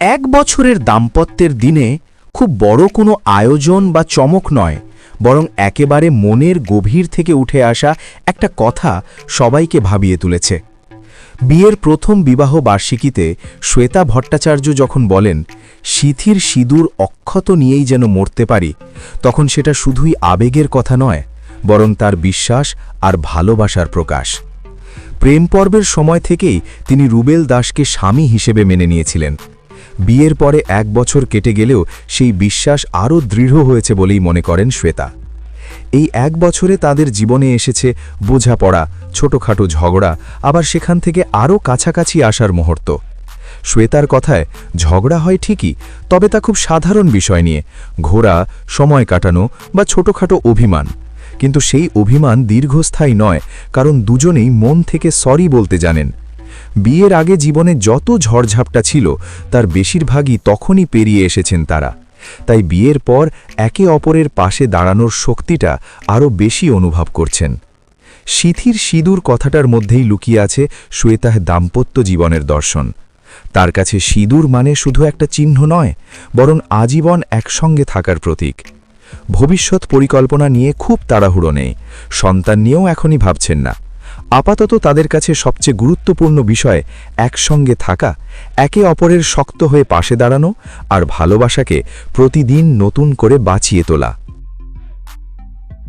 এক বছরের দাম্পত্যের দিনে খুব বড় কোনো আয়োজন বা চমক নয়, বরং একেবারে মনের গভীর থেকে উঠে আসা একটা কথা সবাইকে ভাবিয়ে তুলেছে। বিয়ের প্রথম বিবাহ বার্ষিকীতে শ্বেতা ভট্টাচার্য যখন বলেন, সিথির সিঁদুর অক্ষত নিয়েই যেন মরতে পারি, তখন সেটা শুধুই আবেগের কথা নয়, বরং তার বিশ্বাস আর ভালোবাসার প্রকাশ। প্রেম পর্বের সময় থেকেই তিনি রুবেল দাসকে স্বামী হিসেবে মেনে নিয়েছিলেন। বিয়ের পরে 1 বছর কেটে গেলেও সেই বিশ্বাস আরও দৃঢ় হয়েছে বলেই মনে করেন শ্বেতা। এই 1 বছরে তাদের জীবনে এসেছে বোঝাপড়া, ছোটখাটো ঝগড়া, আবার সেখান থেকে আরও কাছাকাছি আসার মুহূর্ত। শ্বেতার কথায় ঝগড়া হয় ঠিকই, তবে তা খুব সাধারণ বিষয় নিয়ে, ঘোরা, সময় কাটানো বা ছোটখাটো অভিমান। কিন্তু সেই অভিমান দীর্ঘস্থায়ী নয়, কারণ দুজনেই মন থেকে সরি বলতে জানেন। বিয়ের আগে জীবনে যত ঝড়ঝাপটা ছিল তার বেশিরভাগই তখনই পেরিয়ে এসেছেন তারা। তাই বিয়ের পর একে অপরের পাশে দাঁড়ানোর শক্তিটা আরও বেশি অনুভব করছেন। সিথির সিঁদুর কথাটার মধ্যেই লুকিয়ে আছে শ্বেতার দাম্পত্য জীবনের দর্শন। তার কাছে সিঁদুর মানে শুধু একটা চিহ্ন নয়, বরং আজীবন একসঙ্গে থাকার প্রতীক। ভবিষ্যৎ পরিকল্পনা নিয়ে খুব তাড়াহুড়ো নেই, সন্তান নিয়েও এখনই ভাবছেন না। আপাতত তাদের কাছে সবচেয়ে গুরুত্বপূর্ণ বিষয় একসঙ্গে থাকা, একে অপরের শক্ত হয়ে পাশে দাঁড়ানো আর ভালোবাসাকে প্রতিদিন নতুন করে বাঁচিয়ে তোলা।